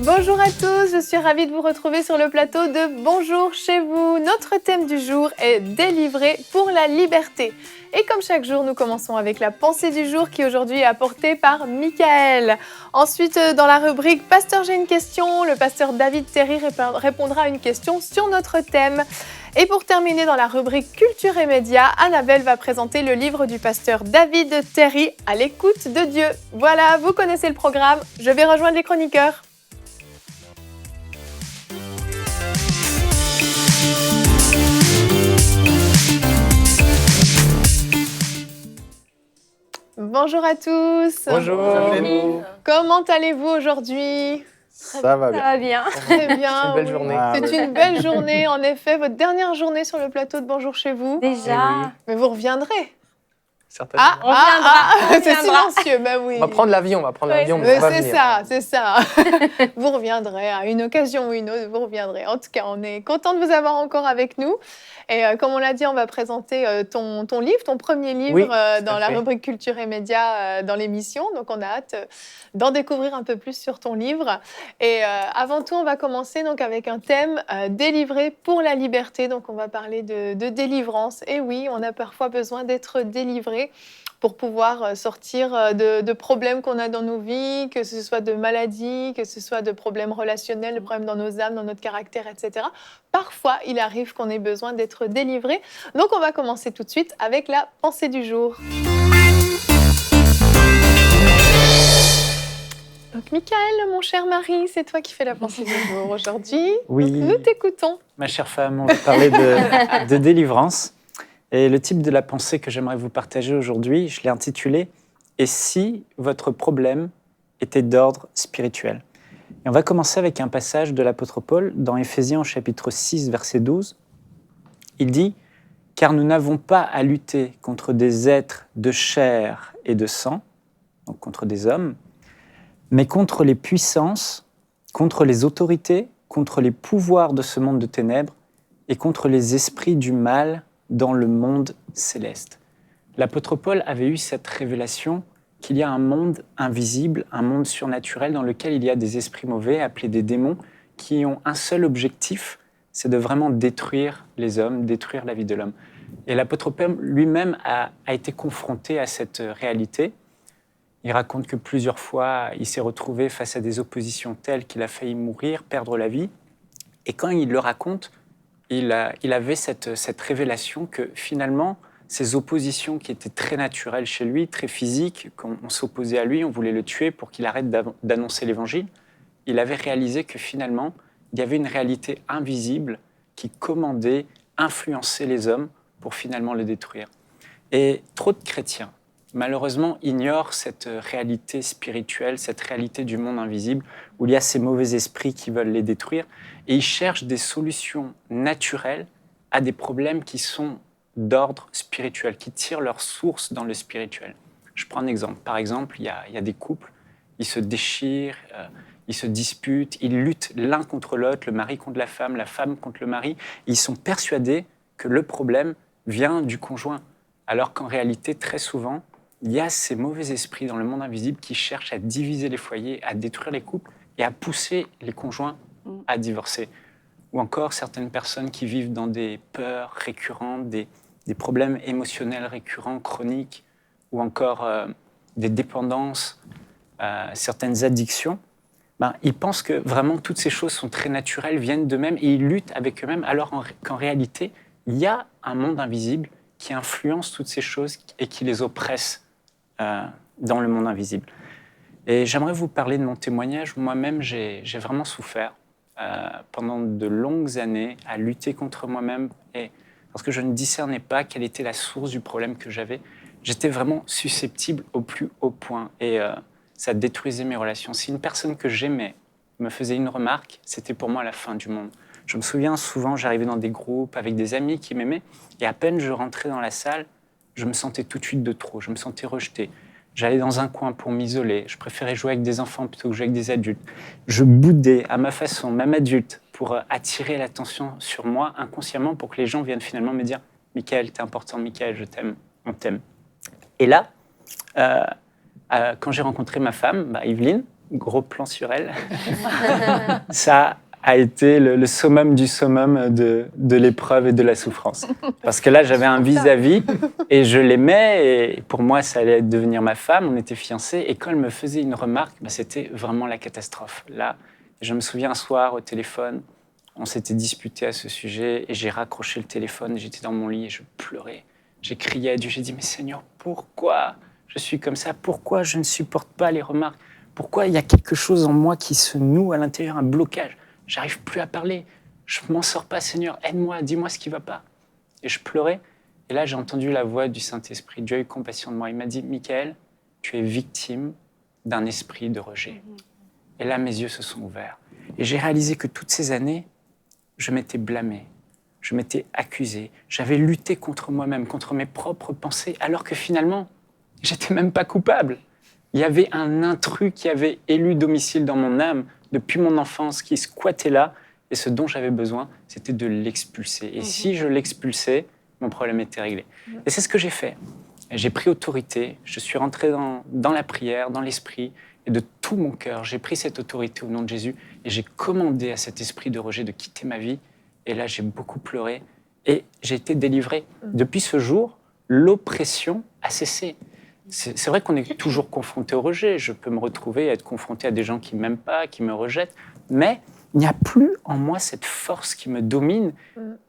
Bonjour à tous, je suis ravie de vous retrouver sur le plateau de Bonjour chez vous. Notre thème du jour est Délivrer pour la liberté. Et comme chaque jour, nous commençons avec la pensée du jour qui aujourd'hui est apportée par Michael. Ensuite, dans la rubrique Pasteur, j'ai une question, le pasteur David Terry répondra à une question sur notre thème. Et pour terminer dans la rubrique Culture et médias, Annabelle va présenter le livre du pasteur David Terry, À l'écoute de Dieu. Voilà, vous connaissez le programme, je vais rejoindre les chroniqueurs. Bonjour à tous. Bonjour. Comment allez-vous aujourd'hui? Ça va bien. Ça va bien. Très bien. C'est une belle journée. C'est une belle journée, en effet. Votre dernière journée sur le plateau de Bonjour chez vous. Déjà. Mais vous reviendrez. Certainement. On viendra. C'est silencieux, ben oui. On va prendre l'avion, Mais on va c'est venir. c'est ça. Vous reviendrez à une occasion ou une autre, vous reviendrez. En tout cas, on est content de vous avoir encore avec nous. Et comme on l'a dit, on va présenter ton livre, ton premier livre Oui, dans la rubrique Culture et médias dans l'émission. Donc, on a hâte d'en découvrir un peu plus sur ton livre. Et avant tout, on va commencer donc avec un thème Délivrer pour la liberté. Donc, on va parler de délivrance. Et oui, on a parfois besoin d'être délivré pour pouvoir sortir de problèmes qu'on a dans nos vies, que ce soit de maladies, que ce soit de problèmes relationnels, de problèmes dans nos âmes, dans notre caractère, etc. Parfois, il arrive qu'on ait besoin d'être délivré. Donc, on va commencer tout de suite avec la pensée du jour. Donc, Michael, mon cher mari, c'est toi qui fais la pensée du jour aujourd'hui. Oui. Donc, nous t'écoutons. Ma chère femme, on va parler de délivrance. Et le type de la pensée que j'aimerais vous partager aujourd'hui, je l'ai intitulé « Et si votre problème était d'ordre spirituel ?» Et on va commencer avec un passage de l'apôtre Paul dans Éphésiens au chapitre 6, verset 12. Il dit « Car nous n'avons pas à lutter contre des êtres de chair et de sang, donc contre des hommes, mais contre les puissances, contre les autorités, contre les pouvoirs de ce monde de ténèbres et contre les esprits du mal dans le monde céleste. » L'apôtre Paul avait eu cette révélation qu'il y a un monde invisible, un monde surnaturel dans lequel il y a des esprits mauvais, appelés des démons, qui ont un seul objectif, c'est de vraiment détruire les hommes, détruire la vie de l'homme. Et l'apôtre Paul lui-même a été confronté à cette réalité. Il raconte que plusieurs fois, il s'est retrouvé face à des oppositions telles qu'il a failli mourir, perdre la vie. Et quand il le raconte, il avait cette révélation que finalement, ces oppositions qui étaient très naturelles chez lui, très physiques, quand on s'opposait à lui, on voulait le tuer pour qu'il arrête d'annoncer l'évangile, il avait réalisé que finalement, il y avait une réalité invisible qui commandait, influençait les hommes pour finalement les détruire. Et trop de chrétiens, malheureusement, ignorent cette réalité spirituelle, cette réalité du monde invisible, où il y a ces mauvais esprits qui veulent les détruire, et ils cherchent des solutions naturelles à des problèmes qui sont d'ordre spirituel, qui tirent leur source dans le spirituel. Je prends un exemple. Par exemple, il y a des couples, ils se déchirent, ils se disputent, ils luttent l'un contre l'autre, le mari contre la femme contre le mari. Ils sont persuadés que le problème vient du conjoint, alors qu'en réalité, très souvent, il y a ces mauvais esprits dans le monde invisible qui cherchent à diviser les foyers, à détruire les couples et à pousser les conjoints à divorcer. Ou encore certaines personnes qui vivent dans des peurs récurrentes, des problèmes émotionnels récurrents, chroniques, ou encore des dépendances, certaines addictions, ils pensent que vraiment toutes ces choses sont très naturelles, viennent d'eux-mêmes et ils luttent avec eux-mêmes, alors qu'en réalité, il y a un monde invisible qui influence toutes ces choses et qui les oppresse dans le monde invisible. Et j'aimerais vous parler de mon témoignage. Moi-même, j'ai vraiment souffert pendant de longues années à lutter contre moi-même parce que je ne discernais pas quelle était la source du problème que j'avais. J'étais vraiment susceptible au plus haut point et ça détruisait mes relations. Si une personne que j'aimais me faisait une remarque, c'était pour moi la fin du monde. Je me souviens souvent, j'arrivais dans des groupes avec des amis qui m'aimaient et à peine je rentrais dans la salle, je me sentais tout de suite de trop, je me sentais rejeté. J'allais dans un coin pour m'isoler, je préférais jouer avec des enfants plutôt que jouer avec des adultes. Je boudais à ma façon, même adulte, pour attirer l'attention sur moi inconsciemment pour que les gens viennent finalement me dire « Michael, t'es important, Michael, je t'aime, on t'aime ». Et là, quand j'ai rencontré ma femme, Evelyne, gros plan sur elle. Ça a été le summum du summum de l'épreuve et de la souffrance. Parce que là, j'avais un vis-à-vis et je l'aimais et pour moi, ça allait devenir ma femme. On était fiancés et quand elle me faisait une remarque, c'était vraiment la catastrophe. Là, je me souviens un soir au téléphone, on s'était disputé à ce sujet et j'ai raccroché le téléphone. J'étais dans mon lit et je pleurais. J'ai crié à Dieu, j'ai dit « Mais Seigneur, pourquoi je suis comme ça? Pourquoi je ne supporte pas les remarques? Pourquoi il y a quelque chose en moi qui se noue à l'intérieur, un blocage? J'arrive plus à parler. Je m'en sors pas, Seigneur. Aide-moi, dis-moi ce qui va pas. » Et je pleurais. Et là, j'ai entendu la voix du Saint-Esprit. Dieu a eu compassion de moi. Il m'a dit « Michaël, tu es victime d'un esprit de rejet. » Et là, mes yeux se sont ouverts. Et j'ai réalisé que toutes ces années, je m'étais blâmé. Je m'étais accusé. J'avais lutté contre moi-même, contre mes propres pensées, alors que finalement, j'étais même pas coupable. Il y avait un intrus qui avait élu domicile dans mon âme depuis mon enfance, qui squattait là, et ce dont j'avais besoin, c'était de l'expulser. Et si je l'expulsais, mon problème était réglé. Et c'est ce que j'ai fait. J'ai pris autorité, je suis rentré dans la prière, dans l'esprit, et de tout mon cœur, j'ai pris cette autorité au nom de Jésus, et j'ai commandé à cet esprit de rejet de quitter ma vie. Et là, j'ai beaucoup pleuré, et j'ai été délivré. Depuis ce jour, l'oppression a cessé. C'est vrai qu'on est toujours confronté au rejet. Je peux me retrouver à être confronté à des gens qui ne m'aiment pas, qui me rejettent. Mais il n'y a plus en moi cette force qui me domine,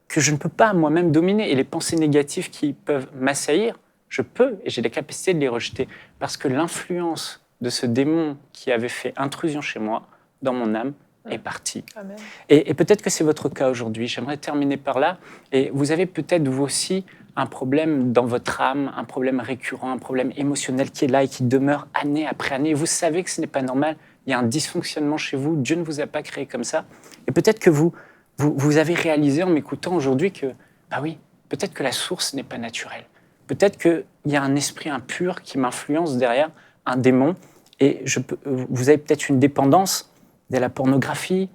que je ne peux pas moi-même dominer. Et les pensées négatives qui peuvent m'assaillir, je peux et j'ai la capacité de les rejeter. Parce que l'influence de ce démon qui avait fait intrusion chez moi, dans mon âme, est partie. Amen. Et peut-être que c'est votre cas aujourd'hui. J'aimerais terminer par là. Et vous avez peut-être vous aussi un problème dans votre âme, un problème récurrent, un problème émotionnel qui est là et qui demeure année après année. Vous savez que ce n'est pas normal. Il y a un dysfonctionnement chez vous. Dieu ne vous a pas créé comme ça. Et peut-être que vous avez réalisé en m'écoutant aujourd'hui que, bah oui, peut-être que la source n'est pas naturelle. Peut-être qu'il y a un esprit impur qui m'influence derrière, un démon. Et vous avez peut-être une dépendance de la pornographie,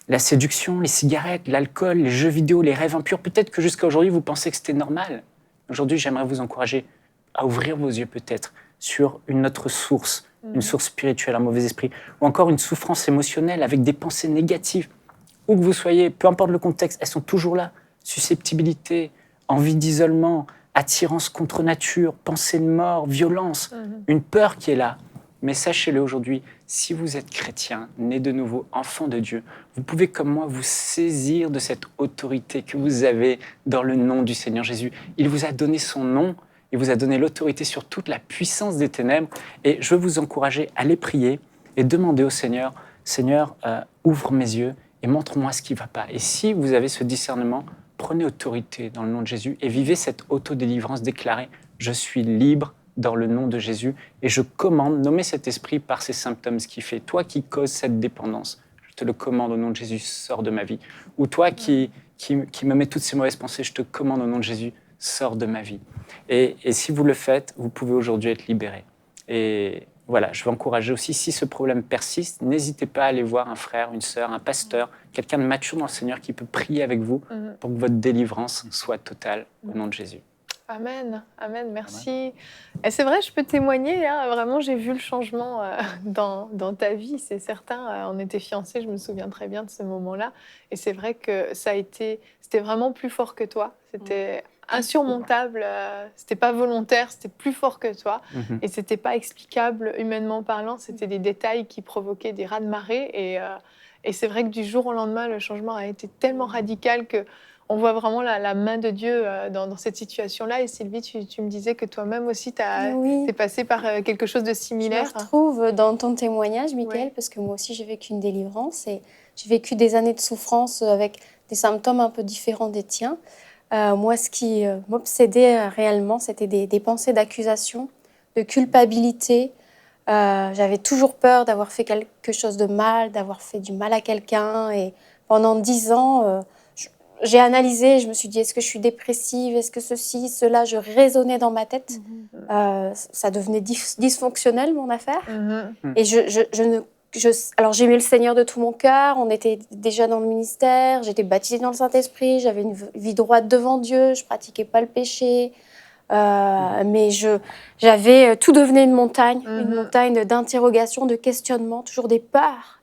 la séduction, les cigarettes, l'alcool, les jeux vidéo, les rêves impurs. Peut-être que jusqu'à aujourd'hui, vous pensez que c'était normal. Aujourd'hui, j'aimerais vous encourager à ouvrir vos yeux peut-être sur une autre source, une source spirituelle, un mauvais esprit, ou encore une souffrance émotionnelle avec des pensées négatives. Où que vous soyez, peu importe le contexte, elles sont toujours là. Susceptibilité, envie d'isolement, attirance contre nature, pensée de mort, violence, une peur qui est là. Mais sachez-le aujourd'hui, si vous êtes chrétien, né de nouveau, enfant de Dieu, vous pouvez comme moi vous saisir de cette autorité que vous avez dans le nom du Seigneur Jésus. Il vous a donné son nom, il vous a donné l'autorité sur toute la puissance des ténèbres. Et je veux vous encourager à aller prier et demander au Seigneur, Seigneur, ouvre mes yeux et montre-moi ce qui ne va pas. Et si vous avez ce discernement, prenez autorité dans le nom de Jésus et vivez cette autodélivrance déclarée. Je suis libre dans le nom de Jésus, et je commande, nommer cet esprit par ses symptômes, ce qui fait. Toi qui causes cette dépendance, je te le commande au nom de Jésus, sors de ma vie. Ou toi qui me mets toutes ces mauvaises pensées, je te commande au nom de Jésus, sors de ma vie. Et si vous le faites, vous pouvez aujourd'hui être libéré. Et voilà, je veux encourager aussi, si ce problème persiste, n'hésitez pas à aller voir un frère, une sœur, un pasteur, quelqu'un de mature dans le Seigneur qui peut prier avec vous pour que votre délivrance soit totale au nom de Jésus. Amen, amen, merci. Et c'est vrai, je peux témoigner, hein, vraiment, j'ai vu le changement dans ta vie, c'est certain. On était fiancés, je me souviens très bien de ce moment-là. Et c'est vrai que c'était vraiment plus fort que toi. C'était insurmontable, c'était pas volontaire, c'était plus fort que toi. Et c'était pas explicable, humainement parlant, c'était des détails qui provoquaient des raz-de-marée. Et c'est vrai que du jour au lendemain, le changement a été tellement radical que on voit vraiment la main de Dieu dans cette situation-là. Et Sylvie, tu me disais que toi-même aussi, t'es passée par quelque chose de similaire. Je me retrouve dans ton témoignage, Michaël, parce que moi aussi, j'ai vécu une délivrance et j'ai vécu des années de souffrance avec des symptômes un peu différents des tiens. Moi, ce qui m'obsédait réellement, c'était des pensées d'accusation, de culpabilité. J'avais toujours peur d'avoir fait quelque chose de mal, d'avoir fait du mal à quelqu'un. Et pendant 10 ans... j'ai analysé, je me suis dit, est-ce que je suis dépressive, est-ce que ceci, cela, je raisonnais dans ma tête. Ça devenait dysfonctionnel, mon affaire. Et alors, j'aimais le Seigneur de tout mon cœur, on était déjà dans le ministère, j'étais baptisée dans le Saint-Esprit, j'avais une vie droite devant Dieu, je pratiquais pas le péché. Mais j'avais tout devenait une montagne d'interrogations, de questionnements, toujours des peurs,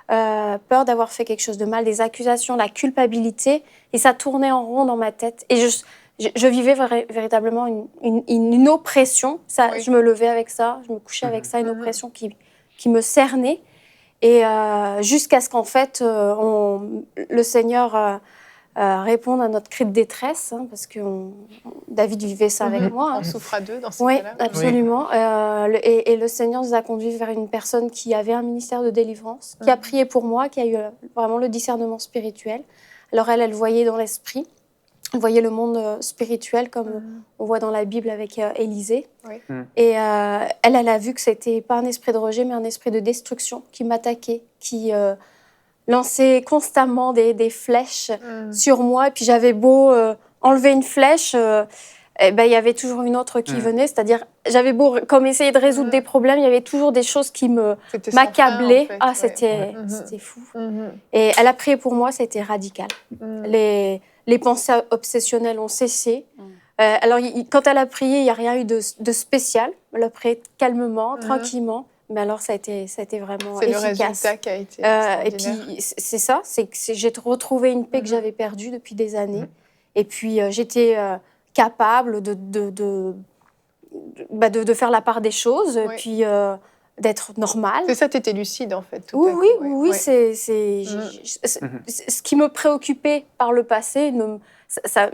peur d'avoir fait quelque chose de mal, des accusations, la culpabilité, et ça tournait en rond dans ma tête. Et je vivais véritablement une oppression. Je me levais avec ça, je me couchais avec ça, une oppression qui me cernait. Et jusqu'à ce qu'en fait, le Seigneur réponde à notre cri de détresse, parce que David vivait ça avec moi. On souffre à deux dans ce Oui, cas-là. absolument. Et le Seigneur nous a conduits vers une personne qui avait un ministère de délivrance, qui a prié pour moi, qui a eu vraiment le discernement spirituel. Alors elle voyait dans l'esprit. Elle voyait le monde spirituel comme on voit dans la Bible avec Élisée. Oui. Et elle a vu que c'était pas un esprit de rejet, mais un esprit de destruction qui m'attaquait, qui lançait constamment des flèches sur moi. Et puis j'avais beau enlever une flèche, il y avait toujours une autre qui venait. C'est-à-dire, j'avais beau comme essayer de résoudre des problèmes, il y avait toujours des choses qui m'accablaient. En fait, c'était fou. Et elle a prié pour moi, c'était radical. Les pensées obsessionnelles ont cessé. Alors, quand elle a prié, il n'y a rien eu de spécial. Elle a prié calmement, tranquillement. Mais alors, ça a été vraiment efficace. C'est le résultat qui a été et puis, c'est ça, c'est que j'ai retrouvé une paix que j'avais perdue depuis des années. Et puis, j'étais capable de faire la part des choses, et puis d'être normale. C'est ça, tu étais lucide, en fait. Oui. Ce qui me préoccupait par le passé, ça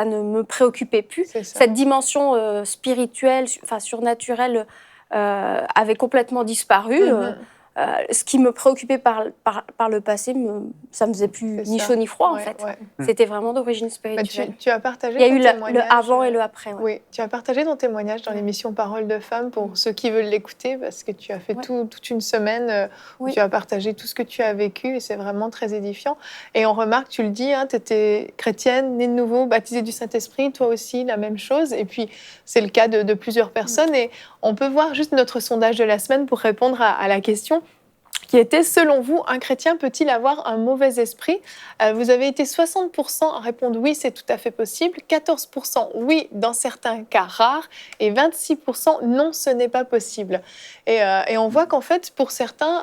ne me préoccupait plus. Cette dimension spirituelle, surnaturelle, avait complètement disparu. Ce qui me préoccupait par le passé, ça ne me faisait plus ni chaud ni froid, en fait. C'était vraiment d'origine spirituelle. Tu as partagé Il y a eu le avant et le après. Oui, tu as partagé ton témoignage dans l'émission Parole de Femme pour ceux qui veulent l'écouter, parce que tu as fait toute une semaine où tu as partagé tout ce que tu as vécu, et c'est vraiment très édifiant. Et on remarque, tu le dis, tu étais chrétienne, née de nouveau, baptisée du Saint-Esprit, toi aussi, la même chose. Et puis, c'est le cas de plusieurs personnes. Et on peut voir juste notre sondage de la semaine pour répondre à la question qui était, selon vous, un chrétien peut-il avoir un mauvais esprit ? Vous avez été 60% à répondre oui, c'est tout à fait possible, 14% oui, dans certains cas rares, et 26% non, ce n'est pas possible. Et on voit qu'en fait, pour certains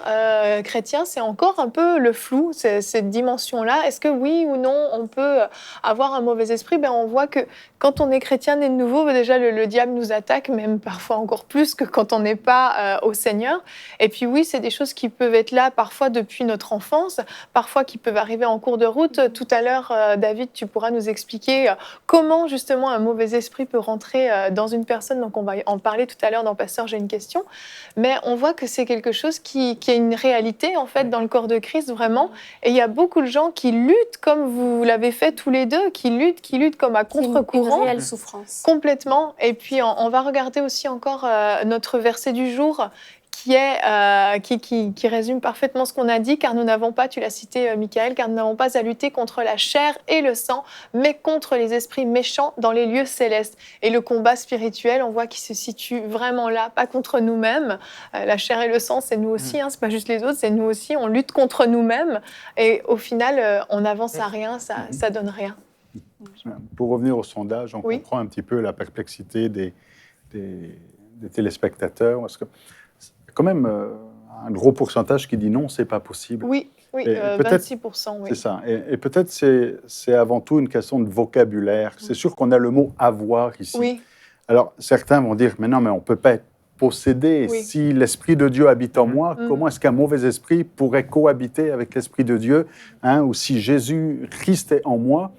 chrétiens, c'est encore un peu le flou, cette dimension-là. Est-ce que oui ou non, on peut avoir un mauvais esprit ? On voit que quand on est chrétien né de nouveau, déjà le diable nous attaque, même parfois encore plus que quand on n'est pas au Seigneur. Et puis oui, c'est des choses qui peuvent être là parfois depuis notre enfance, parfois qui peuvent arriver en cours de route. Tout à l'heure, David, tu pourras nous expliquer comment justement un mauvais esprit peut rentrer dans une personne. Donc on va en parler tout à l'heure dans Pasteur, j'ai une question. Mais on voit que c'est quelque chose qui est une réalité en fait dans le corps de Christ vraiment. Et il y a beaucoup de gens qui luttent comme vous l'avez fait tous les deux, qui luttent comme à contre-courant. Une réelle souffrance. Complètement. Et puis on va regarder aussi encore notre verset du jour qui résume parfaitement ce qu'on a dit, car nous n'avons pas, tu l'as cité Michael, car nous n'avons pas à lutter contre la chair et le sang, mais contre les esprits méchants dans les lieux célestes. Et le combat spirituel, on voit qu'il se situe vraiment là, pas contre nous-mêmes. La chair et le sang, c'est nous aussi, c'est pas juste les autres, c'est nous aussi, on lutte contre nous-mêmes, et au final, on n'avance à rien, ça donne rien. Pour revenir au sondage, on comprend un petit peu la perplexité des téléspectateurs, parce que quand même un gros pourcentage qui dit non, c'est pas possible. Oui, 26%. Oui. C'est ça. Et peut-être c'est avant tout une question de vocabulaire. C'est sûr qu'on a le mot avoir ici. Oui. Alors certains vont dire mais non, mais on peut pas être possédé. Oui. Si l'esprit de Dieu habite en moi, comment est-ce qu'un mauvais esprit pourrait cohabiter avec l'esprit de Dieu, ou si Jésus Christ est en moi,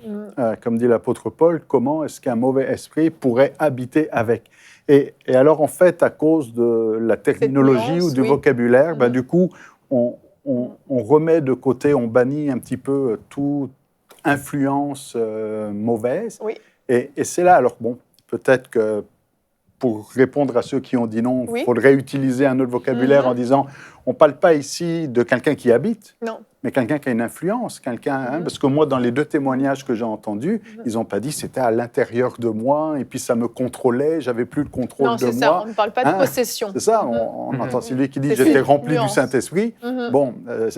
comme dit l'apôtre Paul, comment est-ce qu'un mauvais esprit pourrait habiter avec? Et alors, en fait, à cause de la terminologie ou du vocabulaire, du coup, on remet de côté, on bannit un petit peu toute influence mauvaise. Oui. Et c'est là, alors bon, peut-être que pour répondre à ceux qui ont dit non, il faudrait utiliser un autre vocabulaire en disant, on ne parle pas ici de quelqu'un qui habite, mais quelqu'un qui a une influence, parce que moi, dans les deux témoignages que j'ai entendus, ils n'ont pas dit c'était à l'intérieur de moi, et puis ça me contrôlait, j'avais plus le contrôle de moi. Non, c'est ça, on ne parle pas de possession. C'est ça, on entend Sylvie qui dit j'étais remplie du Saint-Esprit. Bon,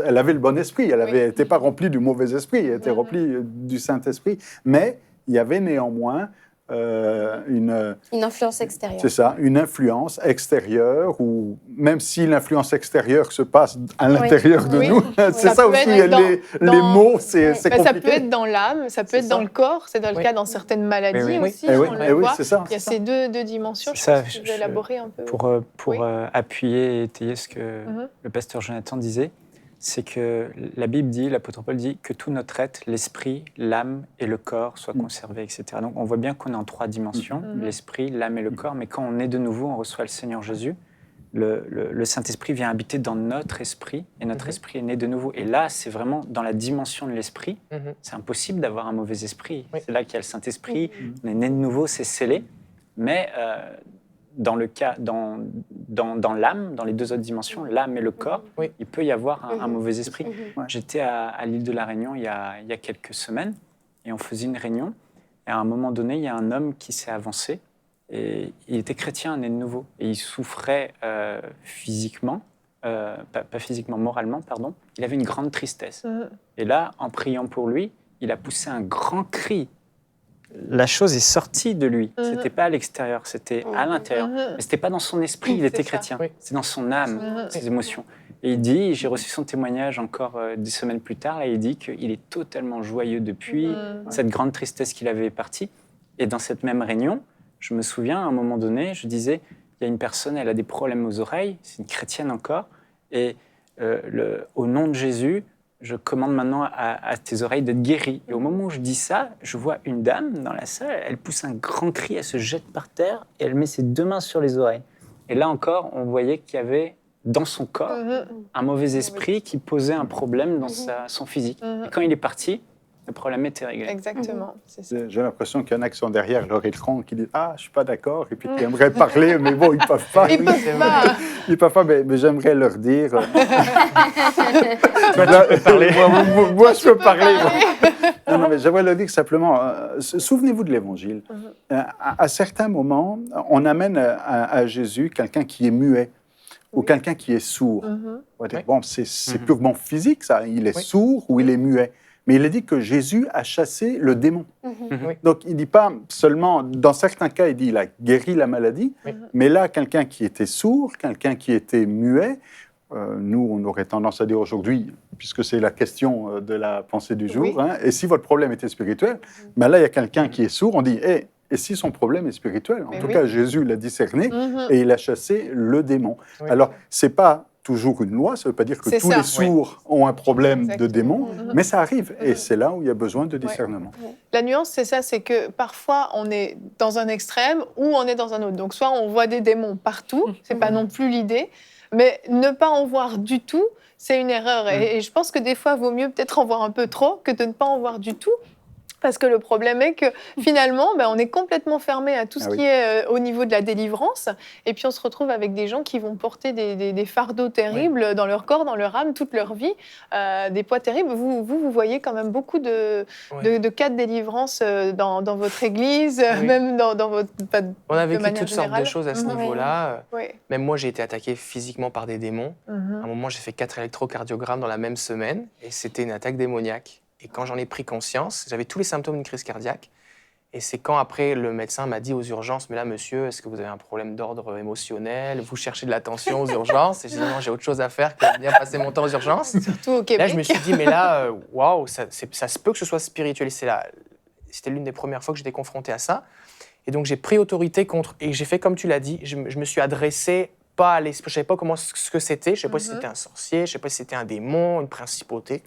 elle avait le bon esprit, elle n'était pas remplie du mauvais esprit, elle était remplie du Saint-Esprit, mais il y avait néanmoins Une influence extérieure. C'est ça, une influence extérieure, ou même si l'influence extérieure se passe à l'intérieur de nous, c'est ça aussi, les mots, c'est compliqué. Ça peut être dans l'âme, ça peut être dans le corps, c'est dans le cas dans certaines maladies aussi, on le voit. Il y a ces deux dimensions, je pense que tu veux élaborer un peu. Pour appuyer et étayer ce que le pasteur Jonathan disait, c'est que la Bible dit, l'apôtre Paul dit, que tout notre être, l'esprit, l'âme et le corps soient conservés, etc. Donc on voit bien qu'on est en 3 dimensions, l'esprit, l'âme et le corps, mais quand on est de nouveau, on reçoit le Seigneur Jésus, le Saint-Esprit vient habiter dans notre esprit, et notre esprit est né de nouveau. Et là, c'est vraiment dans la dimension de l'esprit, c'est impossible d'avoir un mauvais esprit. C'est là qu'il y a le Saint-Esprit, on est né de nouveau, c'est scellé, mais... dans le cas, dans l'âme, dans les 2 autres dimensions, l'âme et le corps, il peut y avoir un mauvais esprit. J'étais à l'île de la Réunion il y a quelques semaines et on faisait une réunion. Et à un moment donné, il y a un homme qui s'est avancé et il était chrétien, né de nouveau. Et il souffrait physiquement, pas physiquement, moralement, pardon. Il avait une grande tristesse. Et là, en priant pour lui, il a poussé un grand cri. La chose est sortie de lui. C'était pas à l'extérieur, c'était à l'intérieur. Mais c'était pas dans son esprit, il était chrétien. C'est dans son âme, ses émotions. Et il dit, j'ai reçu son témoignage encore des semaines plus tard, et il dit qu'il est totalement joyeux depuis cette grande tristesse qu'il avait partie. Et dans cette même réunion, je me souviens, à un moment donné, je disais, il y a une personne, elle a des problèmes aux oreilles, c'est une chrétienne encore, et au nom de Jésus, je commande maintenant à tes oreilles d'être guéries. Et au moment où je dis ça, je vois une dame dans la salle, elle pousse un grand cri, elle se jette par terre et elle met ses 2 mains sur les oreilles. Et là encore, on voyait qu'il y avait dans son corps un mauvais esprit qui posait un problème dans son physique. Et quand il est parti, le problème était réglé. Exactement. C'est ça. J'ai l'impression qu'il y en a qui sont derrière leur écran qui disent « Ah, je ne suis pas d'accord » et puis qui aimeraient parler, mais bon, ils ne peuvent pas. Ils ne peuvent pas. Ils peuvent pas, mais j'aimerais leur dire... Toi, tu peux parler. Moi, je peux parler. Non, mais j'aimerais leur dire simplement, souvenez-vous de l'Évangile. À certains moments, on amène à Jésus quelqu'un qui est muet ou quelqu'un qui est sourd. On va dire, bon, c'est purement physique, ça. Il est sourd ou il est muet. Mais il a dit que Jésus a chassé le démon. Donc, il ne dit pas seulement, dans certains cas, il dit qu'il a guéri la maladie, mais là, quelqu'un qui était sourd, quelqu'un qui était muet, nous, on aurait tendance à dire aujourd'hui, puisque c'est la question de la pensée du jour, et si votre problème était spirituel, ben là, il y a quelqu'un qui est sourd, on dit, et si son problème est spirituel? En tout cas, Jésus l'a discerné, et il a chassé le démon. Alors, ce n'est pas toujours une loi, ça ne veut pas dire que tous les sourds ont un problème de démon, mais ça arrive, et c'est là où il y a besoin de discernement. La nuance, c'est ça, c'est que parfois on est dans un extrême ou on est dans un autre. Donc soit on voit des démons partout, c'est pas non plus l'idée, mais ne pas en voir du tout, c'est une erreur. Et je pense que des fois, il vaut mieux peut-être en voir un peu trop que de ne pas en voir du tout. Parce que le problème est que finalement, on est complètement fermé à tout ce qui est au niveau de la délivrance. Et puis on se retrouve avec des gens qui vont porter des fardeaux terribles dans leur corps, dans leur âme, toute leur vie, des poids terribles. Vous voyez quand même beaucoup de cas de délivrance dans votre église, même dans votre... On a vécu toutes sortes de choses à ce niveau-là. Même moi, j'ai été attaqué physiquement par des démons. À un moment, j'ai fait 4 électrocardiogrammes dans la même semaine. Et c'était une attaque démoniaque. Et quand j'en ai pris conscience, j'avais tous les symptômes d'une crise cardiaque. Et c'est quand après le médecin m'a dit aux urgences, mais là monsieur, est-ce que vous avez un problème d'ordre émotionnel? Vous cherchez de l'attention aux urgences? Et j'ai dit non, j'ai autre chose à faire que de venir passer mon temps aux urgences. Surtout au Québec. Là, je me suis dit, mais là, waouh, ça se peut que ce soit spirituel. C'était l'une des premières fois que j'étais confronté à ça. Et donc j'ai pris autorité contre, et j'ai fait comme tu l'as dit, je me suis adressé pas à l'esprit, je ne savais pas ce que c'était, je ne savais pas si c'était un sorcier, je ne savais pas si c'était un démon, une principauté.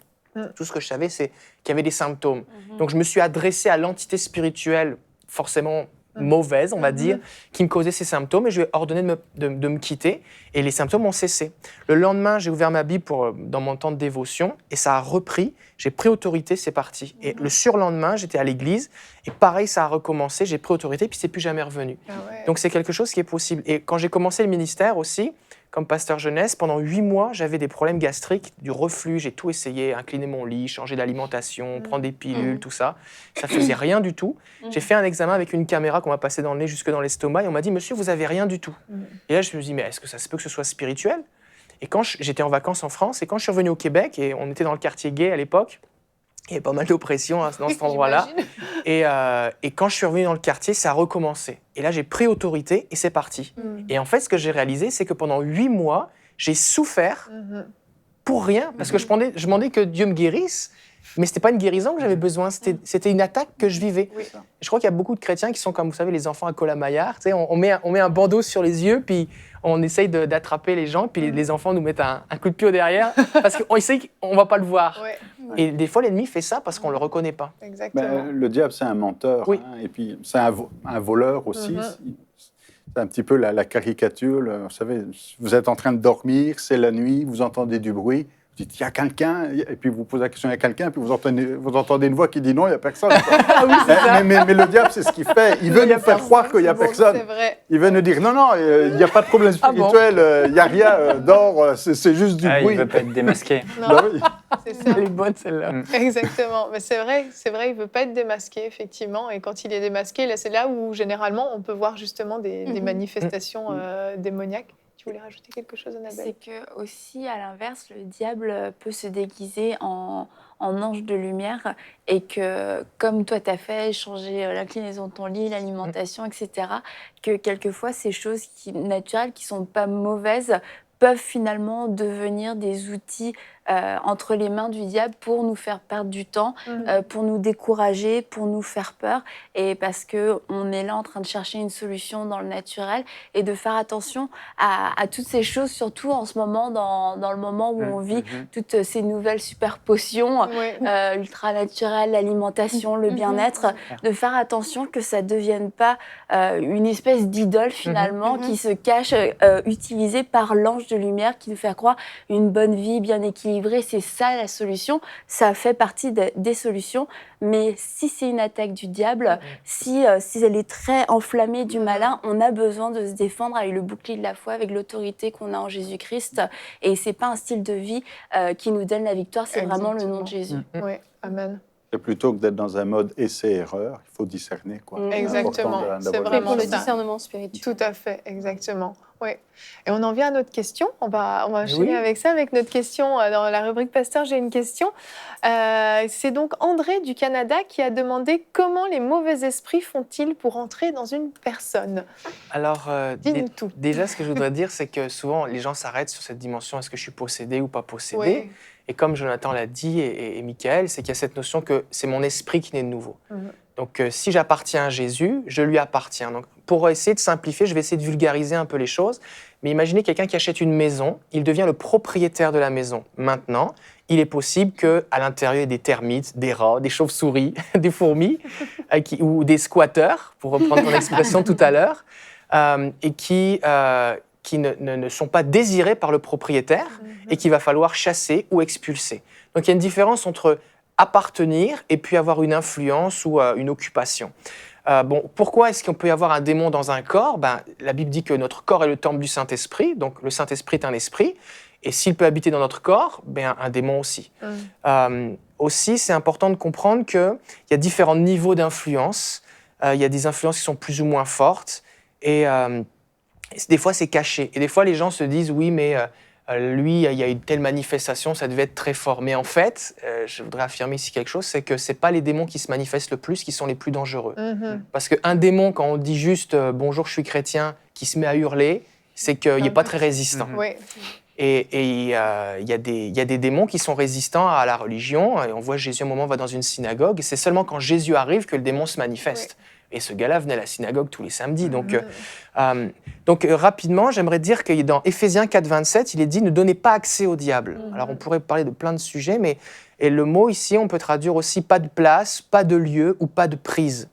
Tout ce que je savais, c'est qu'il y avait des symptômes. Donc, je me suis adressé à l'entité spirituelle, forcément mauvaise, on va dire, qui me causait ces symptômes, et je lui ai ordonné de me quitter, et les symptômes ont cessé. Le lendemain, j'ai ouvert ma Bible dans mon temps de dévotion, et ça a repris. J'ai pris autorité, c'est parti. Et le surlendemain, j'étais à l'église, et pareil, ça a recommencé, j'ai pris autorité, puis c'est plus jamais revenu. Donc, c'est quelque chose qui est possible. Et quand j'ai commencé le ministère aussi, comme pasteur jeunesse, pendant 8 mois, j'avais des problèmes gastriques, du reflux, j'ai tout essayé, incliner mon lit, changer d'alimentation, prendre des pilules, tout ça. Ça ne faisait rien du tout. J'ai fait un examen avec une caméra qu'on m'a passée dans le nez jusque dans l'estomac et on m'a dit « Monsieur, vous n'avez rien du tout ». Et là, je me suis dit « Mais est-ce que ça se peut que ce soit spirituel ?» Et quand j'étais en vacances en France, et quand je suis revenu au Québec, et on était dans le quartier gay à l'époque, Il y avait pas mal d'oppression dans cet endroit-là. Et quand je suis revenu dans le quartier, ça a recommencé. Et là, j'ai pris autorité et c'est parti. Et en fait, ce que j'ai réalisé, c'est que pendant 8 mois, j'ai souffert pour rien. Parce que je demandais que Dieu me guérisse, mais ce n'était pas une guérison que j'avais besoin, c'était une attaque que je vivais. Oui. Je crois qu'il y a beaucoup de chrétiens qui sont, comme vous savez, les enfants à Colamaillard. Tu sais, on met un bandeau sur les yeux, puis on essaye d'attraper les gens, puis les enfants nous mettent un coup de pied au derrière, parce qu'on sait qu'on ne va pas le voir. Ouais, Et des fois, l'ennemi fait ça parce qu'on ne le reconnaît pas. exactement. Le diable, c'est un menteur, Oui. et puis c'est un voleur aussi. C'est un petit peu la caricature. Vous savez, vous êtes en train de dormir, c'est la nuit, vous entendez du bruit. Vous dites, il y a quelqu'un, et puis vous posez la question, il y a quelqu'un, puis vous entendez une voix qui dit non, il n'y a personne. Mais le diable, c'est ce qu'il fait. Il veut nous faire croire qu'il n'y a personne. C'est vrai. Il veut nous dire, non, il n'y a pas de problème spirituel, il n'y a rien, dors, c'est juste du Il bruit. ne veut pas être démasqué. Non, Bah oui. c'est ça. Elle est bonne, celle-là. Exactement. Mais c'est vrai, il veut pas être démasqué, effectivement. Et quand il est démasqué, là, c'est là où, généralement, on peut voir justement des manifestations démoniaques. Tu voulais rajouter quelque chose, Annabelle? C'est que aussi, à l'inverse, le diable peut se déguiser en ange de lumière et que, comme toi, tu as fait, changer l'inclinaison de ton lit, l'alimentation, etc., que quelquefois, ces choses naturelles qui ne sont pas mauvaises peuvent finalement devenir des outils entre les mains du diable pour nous faire perdre du temps, pour nous décourager, pour nous faire peur, et parce qu'on est là en train de chercher une solution dans le naturel et de faire attention à toutes ces choses, surtout en ce moment, dans le moment où on vit toutes ces nouvelles super potions ultra naturelles, l'alimentation, le bien-être, de faire attention que ça ne devienne pas une espèce d'idole finalement qui se cache, utilisée par l'ange de lumière qui nous fait croire une bonne vie bien équilibrée. C'est ça la solution, ça fait partie des solutions, mais si c'est une attaque du diable, si elle est très enflammée du malin, on a besoin de se défendre avec le bouclier de la foi, avec l'autorité qu'on a en Jésus-Christ, et c'est pas un style de vie qui nous donne la victoire, c'est vraiment le nom de Jésus. Oui, amen. Et plutôt que d'être dans un mode essai-erreur, il faut discerner. Exactement, c'est C'est vraiment pour le ça. discernement spirituel. Tout à fait, exactement. Oui. Et on en vient à notre question. On va enchaîner avec ça, avec notre question dans la rubrique Pasteur. J'ai une question. C'est donc André du Canada qui a demandé comment les mauvais esprits font-ils pour entrer dans une personne. Alors, Dis-nous tout. déjà, ce que je voudrais dire, c'est que souvent, les gens s'arrêtent sur cette dimension, est-ce que je suis possédé ou pas possédé? Oui. Et comme Jonathan l'a dit, et Michael, c'est qu'il y a cette notion que c'est mon esprit qui naît de nouveau. Donc, si j'appartiens à Jésus, je lui appartiens. Donc, pour essayer de simplifier, je vais essayer de vulgariser un peu les choses. Mais imaginez quelqu'un qui achète une maison, il devient le propriétaire de la maison. Maintenant, il est possible qu'à l'intérieur, il y ait des termites, des rats, des chauves-souris, des fourmis, ou des squatteurs, pour reprendre ton expression tout à l'heure, et qui ne sont pas désirés par le propriétaire et qu'il va falloir chasser ou expulser. Donc, il y a une différence entre appartenir et puis avoir une influence ou une occupation. Pourquoi est-ce qu'on peut y avoir un démon dans un corps? La Bible dit que notre corps est le temple du Saint-Esprit, donc le Saint-Esprit est un esprit, et s'il peut habiter dans notre corps, un démon aussi. Aussi, c'est important de comprendre qu'il y a différents niveaux d'influence. Il y a des influences qui sont plus ou moins fortes, et des fois c'est caché. Et des fois les gens se disent, oui, mais lui, il y a une telle manifestation, ça devait être très fort. Mais en fait, je voudrais affirmer ici quelque chose, c'est que ce n'est pas les démons qui se manifestent le plus qui sont les plus dangereux. Parce qu'un démon, quand on dit juste « bonjour, je suis chrétien », qui se met à hurler, c'est qu'il n'est pas très résistant. Oui. Et il y a des démons qui sont résistants à la religion. Et on voit Jésus, à un moment, va dans une synagogue. Et c'est seulement quand Jésus arrive que le démon se manifeste. Oui. Et ce gars-là venait à la synagogue tous les samedis. Donc, rapidement, j'aimerais dire que dans Éphésiens 4,27, il est dit « ne donnez pas accès au diable ». Alors, on pourrait parler de plein de sujets, mais et le mot ici, on peut traduire aussi « pas de place, pas de lieu ou pas de prise ».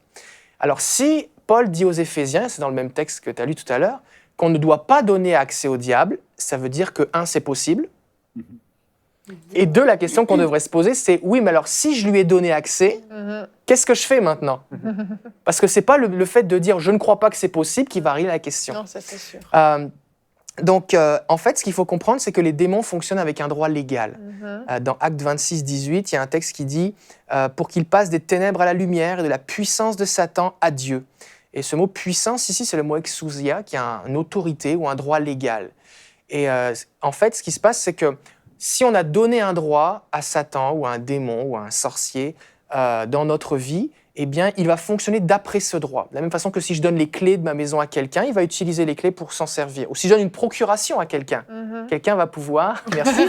Alors, si Paul dit aux Éphésiens, c'est dans le même texte que tu as lu tout à l'heure, qu'on ne doit pas donner accès au diable, ça veut dire que, un, c'est possible, et deux, la question qu'on devrait se poser, c'est oui, mais alors si je lui ai donné accès, qu'est-ce que je fais maintenant? Parce que ce n'est pas le fait de dire je ne crois pas que c'est possible qui va régler la question. Non, ça c'est sûr. Donc, en fait, ce qu'il faut comprendre, c'est que les démons fonctionnent avec un droit légal. Dans Actes 26, 18, il y a un texte qui dit pour qu'ils passent des ténèbres à la lumière et de la puissance de Satan à Dieu. Et ce mot puissance, ici, c'est le mot exousia, qui a une autorité ou un droit légal. Et en fait, ce qui se passe, c'est que si on a donné un droit à Satan ou à un démon ou à un sorcier dans notre vie, eh bien, il va fonctionner d'après ce droit. De la même façon que si je donne les clés de ma maison à quelqu'un, il va utiliser les clés pour s'en servir. Ou si je donne une procuration à quelqu'un, quelqu'un va pouvoir... Merci.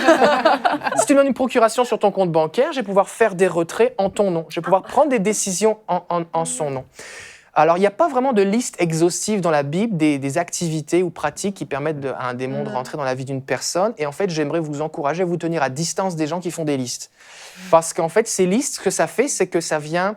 Si tu donnes une procuration sur ton compte bancaire, je vais pouvoir faire des retraits en ton nom. Je vais pouvoir prendre des décisions en son nom. Alors, il n'y a pas vraiment de liste exhaustive dans la Bible des activités ou pratiques qui permettent à un démon de rentrer dans la vie d'une personne. Et en fait, j'aimerais vous encourager à vous tenir à distance des gens qui font des listes. Parce qu'en fait, ces listes, ce que ça fait, c'est que ça vient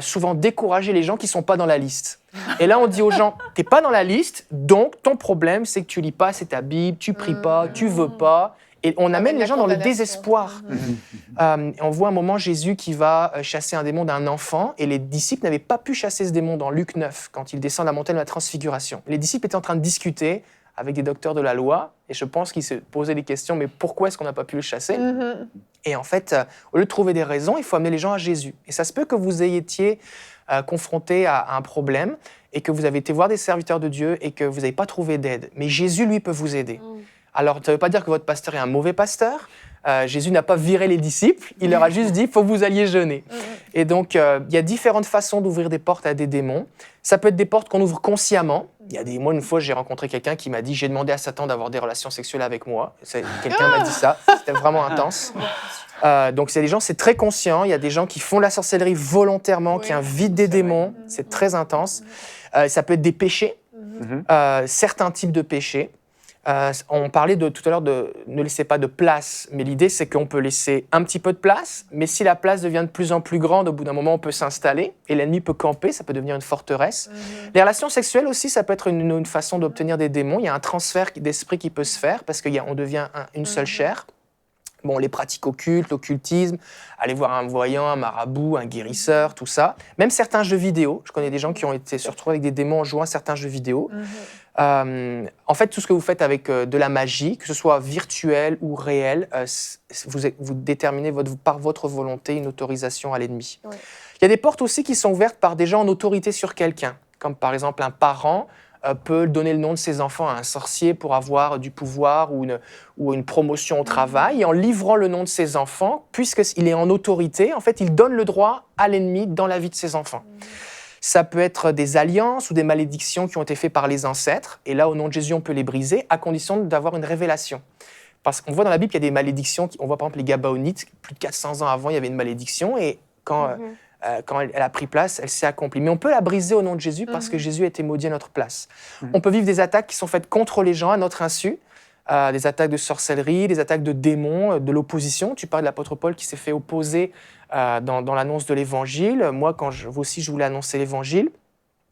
souvent décourager les gens qui ne sont pas dans la liste. Et là, on dit aux gens, tu n'es pas dans la liste, donc ton problème, c'est que tu lis pas assez ta Bible, tu pries pas, tu veux pas. Et on amène les gens dans le désespoir. On voit un moment Jésus qui va chasser un démon d'un enfant et les disciples n'avaient pas pu chasser ce démon dans Luc 9 quand il descend la montagne de la transfiguration. Les disciples étaient en train de discuter avec des docteurs de la loi et je pense qu'ils se posaient des questions, mais pourquoi est-ce qu'on n'a pas pu le chasser ? Et en fait, au lieu de trouver des raisons, il faut amener les gens à Jésus. Et ça se peut que vous ayez été confronté à un problème et que vous avez été voir des serviteurs de Dieu et que vous n'avez pas trouvé d'aide. Mais Jésus, lui, peut vous aider. Alors, ça ne veut pas dire que votre pasteur est un mauvais pasteur. Jésus n'a pas viré les disciples. Il leur a juste dit, il faut que vous alliez jeûner. Et donc, il y a différentes façons d'ouvrir des portes à des démons. Ça peut être des portes qu'on ouvre consciemment. Moi, une fois, j'ai rencontré quelqu'un qui m'a dit, j'ai demandé à Satan d'avoir des relations sexuelles avec moi. Quelqu'un m'a dit ça. C'était vraiment intense. Donc, il y a des gens, c'est très conscient. Il y a des gens qui font la sorcellerie volontairement, qui invitent des démons. C'est très intense. Ça peut être des péchés, certains types de péchés. On parlait tout à l'heure de ne laissez pas de place, mais l'idée c'est qu'on peut laisser un petit peu de place, mais si la place devient de plus en plus grande, au bout d'un moment on peut s'installer et l'ennemi peut camper, ça peut devenir une forteresse. Les relations sexuelles aussi, ça peut être une façon d'obtenir des démons. Il y a un transfert d'esprit qui peut se faire parce qu'on devient une seule chair. Bon, les pratiques occultes, l'occultisme, aller voir un voyant, un marabout, un guérisseur, tout ça. Même certains jeux vidéo. Je connais des gens qui ont été se retrouver avec des démons en jouant à certains jeux vidéo. En fait, tout ce que vous faites avec de la magie, que ce soit virtuel ou réel, vous déterminez par votre volonté une autorisation à l'ennemi. Il y a des portes aussi qui sont ouvertes par des gens en autorité sur quelqu'un, comme par exemple un parent peut donner le nom de ses enfants à un sorcier pour avoir du pouvoir ou une promotion au travail. Et en livrant le nom de ses enfants, puisqu'il est en autorité, en fait, il donne le droit à l'ennemi dans la vie de ses enfants. Ça peut être des alliances ou des malédictions qui ont été faites par les ancêtres. Et là, au nom de Jésus, on peut les briser à condition d'avoir une révélation. Parce qu'on voit dans la Bible qu'il y a des malédictions. On voit par exemple les Gabaonites, plus de 400 ans avant, il y avait une malédiction. Et quand elle a pris place, elle s'est accomplie. Mais on peut la briser au nom de Jésus parce que Jésus a été maudit à notre place. On peut vivre des attaques qui sont faites contre les gens à notre insu. Des attaques de sorcellerie, des attaques de démons, de l'opposition. Tu parles de l'apôtre Paul qui s'est fait opposer dans l'annonce de l'Évangile. Moi, quand je voulais annoncer l'Évangile.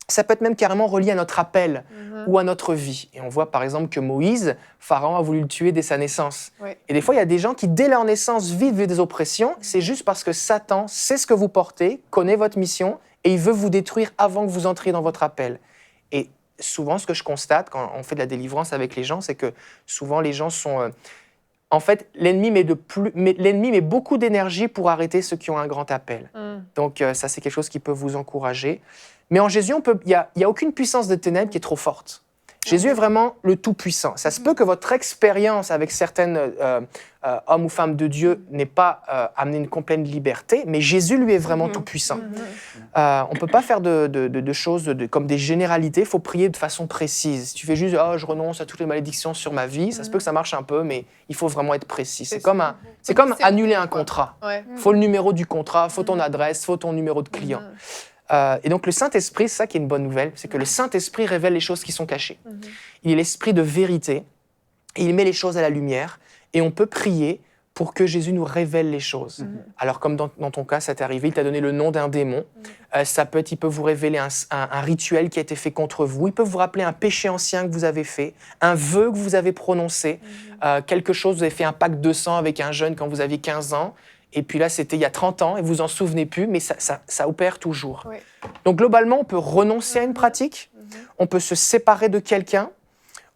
Ça peut être même carrément relié à notre appel ou à notre vie. Et on voit par exemple que Moïse, Pharaon a voulu le tuer dès sa naissance. Et des fois, il y a des gens qui, dès leur naissance, vivent des oppressions. C'est juste parce que Satan sait ce que vous portez, connaît votre mission et il veut vous détruire avant que vous entriez dans votre appel. Et souvent, ce que je constate quand on fait de la délivrance avec les gens, c'est que souvent les gens sont... En fait, l'ennemi met beaucoup d'énergie pour arrêter ceux qui ont un grand appel. Donc ça, c'est quelque chose qui peut vous encourager. Mais en Jésus, il n'y a aucune puissance de ténèbres qui est trop forte. Jésus est vraiment le Tout-Puissant. Ça se peut que votre expérience avec certains hommes ou femmes de Dieu n'ait pas amené une complète liberté, mais Jésus, lui, est vraiment Tout-Puissant. On ne peut pas faire de choses comme des généralités, il faut prier de façon précise. Si tu fais juste « je renonce à toutes les malédictions sur ma vie », ça se peut que ça marche un peu, mais il faut vraiment être précis. C'est comme annuler un contrat. Il faut le numéro du contrat, il faut ton adresse, il faut ton numéro de client. Et donc le Saint-Esprit, c'est ça qui est une bonne nouvelle, c'est que le Saint-Esprit révèle les choses qui sont cachées. Il est l'esprit de vérité, et il met les choses à la lumière, et on peut prier pour que Jésus nous révèle les choses. Alors comme dans ton cas, ça t'est arrivé, il t'a donné le nom d'un démon, il peut vous révéler un rituel qui a été fait contre vous, il peut vous rappeler un péché ancien que vous avez fait, un vœu que vous avez prononcé, quelque chose, vous avez fait un pacte de sang avec un jeune quand vous aviez 15 ans, et puis là, c'était il y a 30 ans, et vous en souvenez plus, mais ça opère toujours. Donc globalement, on peut renoncer à une pratique, on peut se séparer de quelqu'un,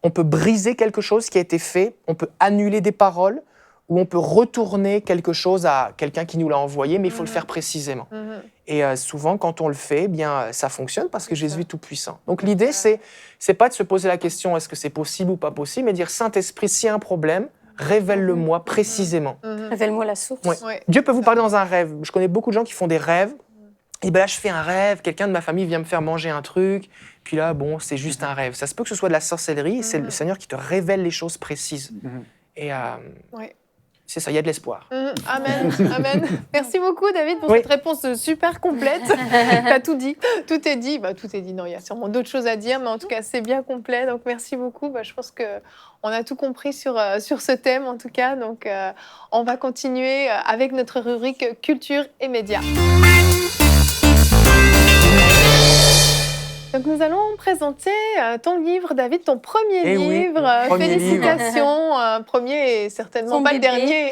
on peut briser quelque chose qui a été fait, on peut annuler des paroles, ou on peut retourner quelque chose à quelqu'un qui nous l'a envoyé, mais il faut le faire précisément. Et souvent, quand on le fait, eh bien, ça fonctionne parce que Jésus est tout-puissant. Donc l'idée, c'est pas de se poser la question, est-ce que c'est possible ou pas possible, mais dire, Saint-Esprit, s'il y a un problème, révèle-le-moi précisément. Révèle-moi la source. Ouais. Ouais. Dieu peut vous parler dans un rêve. Je connais beaucoup de gens qui font des rêves. Et ben là, je fais un rêve, quelqu'un de ma famille vient me faire manger un truc, puis là, bon, c'est juste un rêve. Ça se peut que ce soit de la sorcellerie, c'est le Seigneur qui te révèle les choses précises. Et Ouais. c'est ça, il y a de l'espoir. Amen, amen. Merci beaucoup, David, pour cette réponse super complète. Tu as tout dit, tout est dit. Tout est dit, non, il y a sûrement d'autres choses à dire, mais en tout cas, c'est bien complet. Donc, merci beaucoup. Je pense qu'on a tout compris sur ce thème, en tout cas. Donc, on va continuer avec notre rubrique Culture et médias. Donc nous allons présenter ton livre, David, ton premier livre. Premier Félicitations, premier et certainement Son pas bébé. le dernier.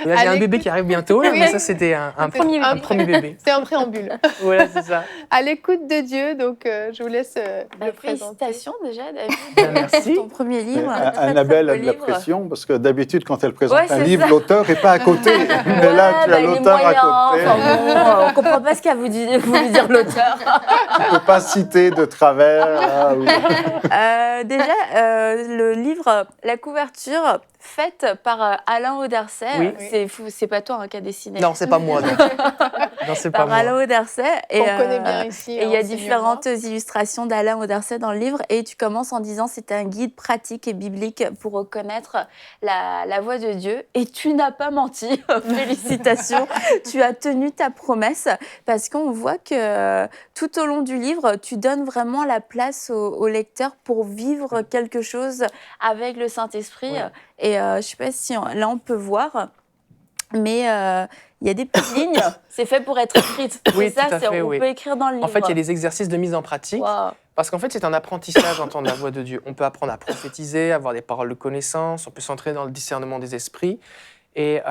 Là, j'ai un bébé qui arrive bientôt, là, Oui. mais ça, c'était un premier bébé. C'est un préambule. Voilà, c'est ça. À l'écoute de Dieu, donc je vous laisse le présenter. Félicitations déjà, David. Merci. Ton premier livre. Annabelle a de la livre. pression parce que d'habitude, quand elle présente Ouais, un c'est livre, ça. l'auteur n'est pas à côté. Mais là, tu as il est l'auteur à moyen, côté. enfin bon, on comprend pas ce qu'a voulu dire l'auteur. Tu ne peux pas citer de travers. Ah, oui. Le livre, la couverture faite par Alain Auderset. Oui. C'est pas toi qui a dessiné. Non, c'est pas moi. Non, non c'est pas Par moi. Alain Auderset. On connaît bien ici. Et il y a enseigne-moi. différentes illustrations d'Alain Auderset dans le livre. Et tu commences en disant c'est un guide pratique et biblique pour reconnaître la voix de Dieu. Et tu n'as pas menti. Félicitations. Tu as tenu ta promesse parce qu'on voit que tout au long du livre, tu donnes vraiment la place au lecteur pour vivre quelque chose avec le Saint-Esprit. Ouais. Et je ne sais pas si là on peut voir, mais il y a des petites lignes. C'est fait pour être écrites. Oui, C'est ça, tout à fait, on oui. peut écrire dans le livre. En fait, il y a des exercices de mise en pratique. Wow. Parce qu'en fait, c'est un apprentissage d'entendre la voix de Dieu. On peut apprendre à prophétiser, avoir des paroles de connaissance, on peut s'entraîner dans le discernement des esprits. Et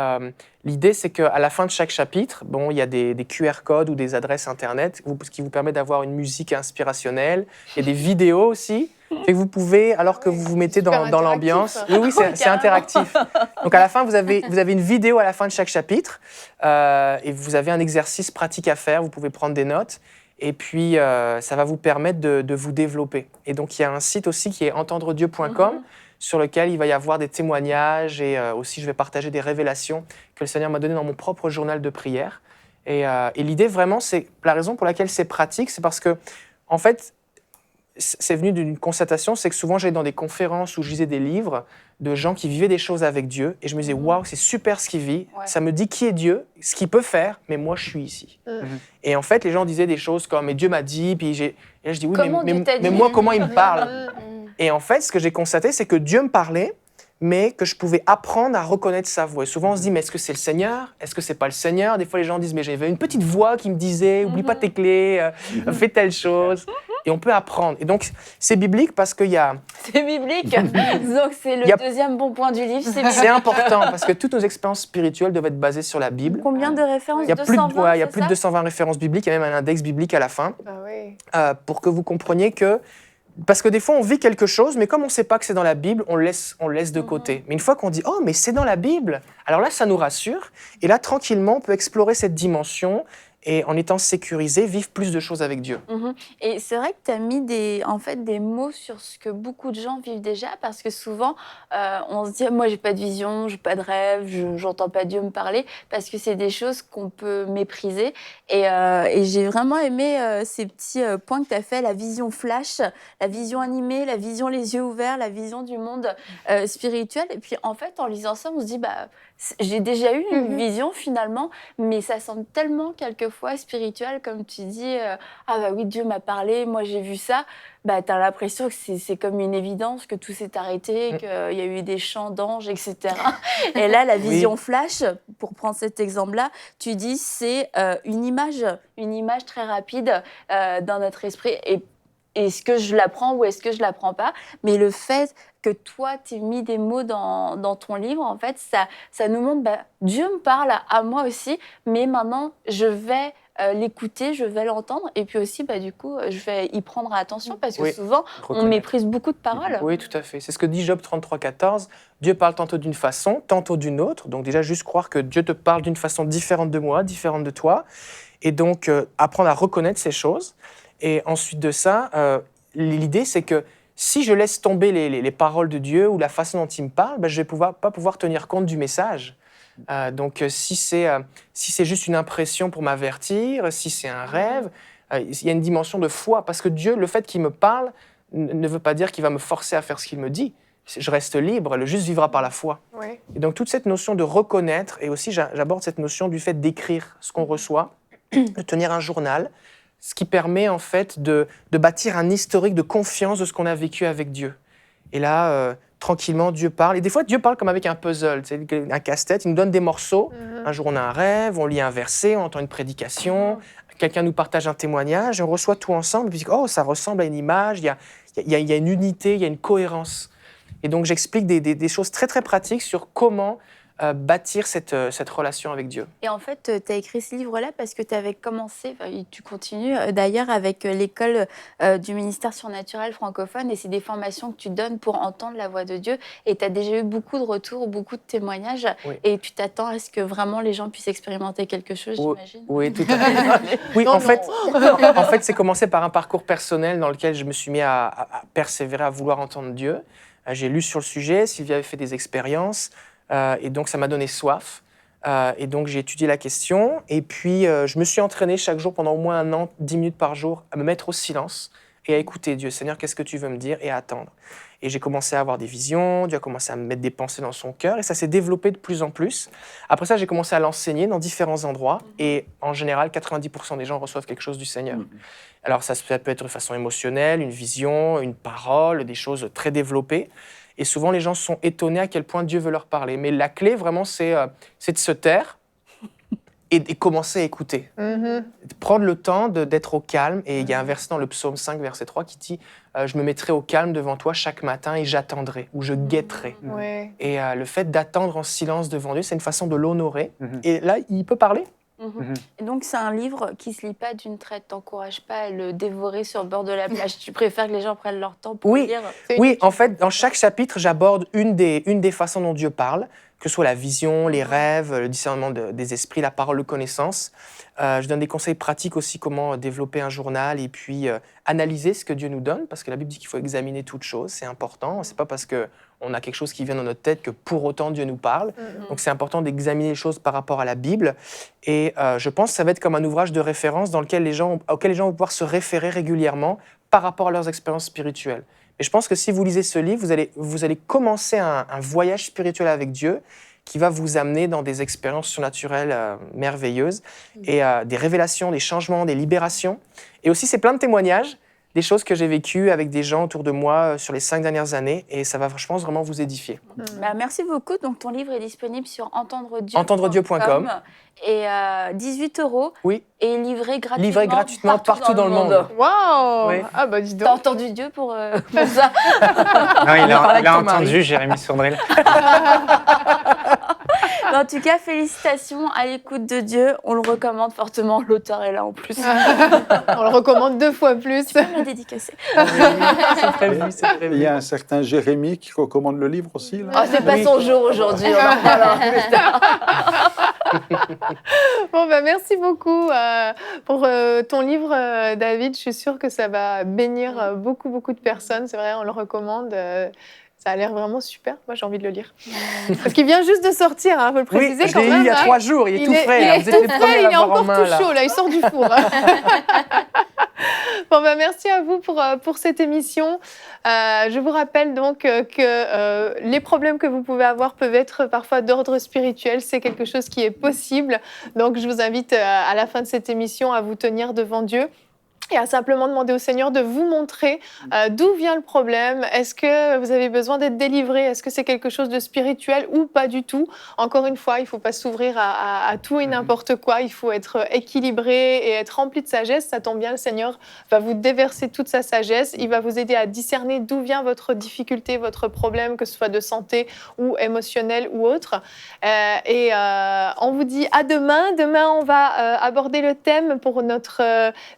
l'idée, c'est qu'à la fin de chaque chapitre, il y a des QR codes ou des adresses Internet qui vous permettent d'avoir une musique inspirationnelle. Il y a des vidéos aussi. Et vous pouvez, alors que vous vous mettez super dans l'ambiance... interactif. Oui, c'est interactif. Donc à la fin, vous avez une vidéo à la fin de chaque chapitre et vous avez un exercice pratique à faire. Vous pouvez prendre des notes. Et puis, ça va vous permettre de vous développer. Et donc, il y a un site aussi qui est entendredieu.com sur lequel il va y avoir des témoignages et aussi, je vais partager des révélations que le Seigneur m'a données dans mon propre journal de prière. Et l'idée, vraiment, c'est la raison pour laquelle c'est pratique, c'est parce que, en fait, c'est venu d'une constatation, c'est que souvent, j'allais dans des conférences où je lisais des livres de gens qui vivaient des choses avec Dieu et je me disais, waouh, c'est super ce qu'il vit, ça me dit qui est Dieu, ce qu'il peut faire, mais moi, je suis ici. Et en fait, les gens disaient des choses comme, mais Dieu m'a dit, puis et là, je dis, oui, mais moi, comment il me parle? Et en fait, ce que j'ai constaté, c'est que Dieu me parlait, mais que je pouvais apprendre à reconnaître sa voix. Et souvent, on se dit, mais est-ce que c'est le Seigneur? Est-ce que c'est pas le Seigneur? Des fois, les gens disent, mais j'avais une petite voix qui me disait, oublie pas tes clés, fais telle chose. Et on peut apprendre. Et donc, c'est biblique parce qu'il y a... C'est biblique. Donc, c'est le deuxième bon point du livre. C'est important parce que toutes nos expériences spirituelles doivent être basées sur la Bible. Combien de références? Il y a plus 220, il y a plus de 220 références bibliques. Il y a même un index biblique à la fin pour que vous compreniez que... Parce que des fois, on vit quelque chose, mais comme on ne sait pas que c'est dans la Bible, on le laisse de côté. Mais une fois qu'on dit « Oh, mais c'est dans la Bible », alors là, ça nous rassure. Et là, tranquillement, on peut explorer cette dimension et en étant sécurisé, vivre plus de choses avec Dieu. Et c'est vrai que tu as mis des mots sur ce que beaucoup de gens vivent déjà, parce que souvent, on se dit « Moi, j'ai pas de vision, j'ai pas de rêve, j'entends pas Dieu me parler », parce que c'est des choses qu'on peut mépriser. Et j'ai vraiment aimé ces petits points que tu as fait, la vision flash, la vision animée, la vision les yeux ouverts, la vision du monde spirituel. Et puis, en fait, en lisant ça, on se dit « J'ai déjà eu une vision, finalement, mais ça semble tellement quelquefois spirituel, comme tu dis, ah bah oui, Dieu m'a parlé, moi j'ai vu ça, bah t'as l'impression que c'est comme une évidence, que tout s'est arrêté, qu'il y a eu des chants d'anges, etc. Et là, la vision flash, pour prendre cet exemple-là, tu dis c'est une image très rapide dans notre esprit. Et est-ce que je la prends ou est-ce que je la prends pas? Mais le fait que toi, tu aies mis des mots dans ton livre, en fait, ça nous montre, Dieu me parle à moi aussi, mais maintenant, je vais l'écouter, je vais l'entendre, et puis aussi, du coup, je vais y prendre attention, parce que souvent, on méprise beaucoup de paroles. Oui, tout à fait. C'est ce que dit Job 33,14. Dieu parle tantôt d'une façon, tantôt d'une autre. Donc déjà, juste croire que Dieu te parle d'une façon différente de moi, différente de toi, et donc apprendre à reconnaître ces choses. Et ensuite de ça, l'idée, c'est que si je laisse tomber les paroles de Dieu ou la façon dont il me parle, je ne vais pas pouvoir tenir compte du message. Donc, si c'est juste une impression pour m'avertir, si c'est un rêve, il y a une dimension de foi. Parce que Dieu, le fait qu'il me parle, ne veut pas dire qu'il va me forcer à faire ce qu'il me dit. Je reste libre, le juste vivra par la foi. Oui. Et donc, toute cette notion de reconnaître, et aussi j'aborde cette notion du fait d'écrire ce qu'on reçoit, de tenir un journal, ce qui permet en fait de bâtir un historique de confiance de ce qu'on a vécu avec Dieu. Et là, tranquillement, Dieu parle. Et des fois, Dieu parle comme avec un puzzle, un casse-tête. Il nous donne des morceaux. Un jour, on a un rêve, on lit un verset, on entend une prédication, quelqu'un nous partage un témoignage, et on reçoit tout ensemble. Et puis, ça ressemble à une image, il y a une unité, il y a une cohérence. Et donc, j'explique des choses très, très pratiques sur comment bâtir cette relation avec Dieu. Et en fait, tu as écrit ce livre-là parce que tu avais commencé, tu continues d'ailleurs avec l'école du ministère surnaturel francophone, et c'est des formations que tu donnes pour entendre la voix de Dieu. Et tu as déjà eu beaucoup de retours, beaucoup de témoignages. Oui. Et tu t'attends à ce que vraiment les gens puissent expérimenter quelque chose, j'imagine. Oui, tout à fait. Oui, en fait, c'est commencé par un parcours personnel dans lequel je me suis mis à persévérer, à vouloir entendre Dieu. J'ai lu sur le sujet, Sylvia avait fait des expériences. Et donc, ça m'a donné soif. Et donc, j'ai étudié la question. Et puis, je me suis entraîné chaque jour pendant au moins 1 an, 10 minutes par jour, à me mettre au silence et à écouter Dieu. Seigneur, qu'est-ce que tu veux me dire? Et à attendre. Et j'ai commencé à avoir des visions. Dieu a commencé à me mettre des pensées dans son cœur. Et ça s'est développé de plus en plus. Après ça, j'ai commencé à l'enseigner dans différents endroits. Et en général, 90% des gens reçoivent quelque chose du Seigneur. Alors, ça peut être de façon émotionnelle, une vision, une parole, des choses très développées. Et souvent, les gens sont étonnés à quel point Dieu veut leur parler. Mais la clé, vraiment, c'est de se taire et commencer à écouter. De prendre le temps d'être au calme. Et il y a un verset dans le psaume 5, verset 3, qui dit « Je me mettrai au calme devant toi chaque matin et j'attendrai » ou « Je guetterai ». Ouais. Et le fait d'attendre en silence devant Dieu, c'est une façon de l'honorer. Et là, il peut parler. Et donc, c'est un livre qui ne se lit pas d'une traite. Tu n'encourages pas à le dévorer sur le bord de la plage. Tu préfères que les gens prennent leur temps pour lire. Oui, en fait, dans chaque chapitre, j'aborde une des façons dont Dieu parle, que ce soit la vision, les rêves, le discernement des esprits, la parole de connaissance. Je donne des conseils pratiques aussi, comment développer un journal et puis analyser ce que Dieu nous donne, parce que la Bible dit qu'il faut examiner toutes choses, c'est important. C'est pas parce qu'on a quelque chose qui vient dans notre tête que pour autant Dieu nous parle. Donc c'est important d'examiner les choses par rapport à la Bible. Et je pense que ça va être comme un ouvrage de référence auquel les gens vont pouvoir se référer régulièrement par rapport à leurs expériences spirituelles. Et je pense que si vous lisez ce livre, vous allez commencer un voyage spirituel avec Dieu qui va vous amener dans des expériences surnaturelles merveilleuses et des révélations, des changements, des libérations. Et aussi, c'est plein de témoignages, des choses que j'ai vécues avec des gens autour de moi sur les 5 dernières années, et ça va, je pense, vraiment vous édifier. Merci beaucoup. Donc, ton livre est disponible sur entendredieu.com. Entendredieu.com. Et 18 €. Oui. Et livré gratuitement. Livré gratuitement partout dans le monde. Waouh! Oui. Ah bah dis donc. T'as entendu Dieu pour ça? Non, il avec a ton mari. entendu Jérémy Sourdril. En tout cas, félicitations à l'écoute de Dieu. On le recommande fortement. L'auteur est là en plus. On le recommande 2 fois plus. Tu peux me le dédicacer. C'est prévu, c'est Il prévu. y a un certain Jérémy qui recommande le livre aussi. Là. Oh, c'est pas son jour aujourd'hui. On en reparlera plus tard. Bon, bah, merci beaucoup pour ton livre, David. Je suis sûre que ça va bénir beaucoup, beaucoup de personnes. C'est vrai, on le recommande. Ça a l'air vraiment super. Moi, j'ai envie de le lire. Parce qu'il vient juste de sortir, il faut le préciser je quand l'ai même. eu il y a 3 jours, il est tout frais. là. Vous êtes les premiers à Il est l'avoir en encore main. tout là. chaud, là, il sort du four. Bon, bah, merci à vous pour cette émission. Je vous rappelle donc que les problèmes que vous pouvez avoir peuvent être parfois d'ordre spirituel. C'est quelque chose qui est possible. Donc, je vous invite à la fin de cette émission à vous tenir devant Dieu et à simplement demander au Seigneur de vous montrer d'où vient le problème. Est-ce que vous avez besoin d'être délivré? Est-ce que c'est quelque chose de spirituel ou pas du tout? Encore une fois, il ne faut pas s'ouvrir à tout et n'importe quoi. Il faut être équilibré et être rempli de sagesse. Ça tombe bien, le Seigneur va vous déverser toute sa sagesse. Il va vous aider à discerner d'où vient votre difficulté, votre problème, que ce soit de santé ou émotionnel ou autre. On vous dit à demain. Demain, on va aborder le thème pour notre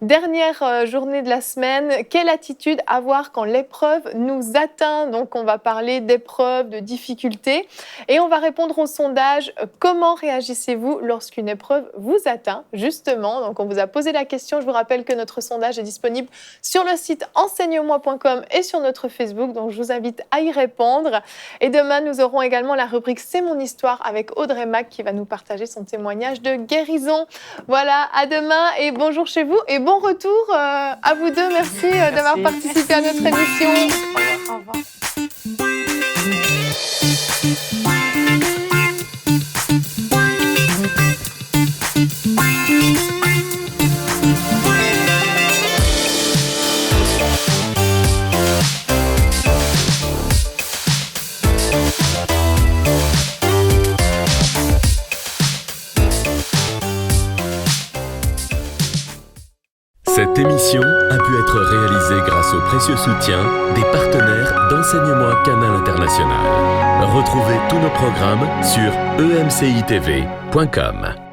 dernière première journée de la semaine. Quelle attitude avoir quand l'épreuve nous atteint? Donc, on va parler d'épreuves, de difficultés. Et on va répondre au sondage « Comment réagissez-vous lorsqu'une épreuve vous atteint ?» Justement, donc on vous a posé la question. Je vous rappelle que notre sondage est disponible sur le site enseigne-moi.com et sur notre Facebook. Donc, je vous invite à y répondre. Et demain, nous aurons également la rubrique « C'est mon histoire » avec Audrey Mac qui va nous partager son témoignage de guérison. Voilà, à demain et bonjour chez vous et bon retour à vous deux. Merci d'avoir participé à notre émission. Au revoir. Cette émission a pu être réalisée grâce au précieux soutien des partenaires d'Enseigne-moi Canal International. Retrouvez tous nos programmes sur emcitv.com.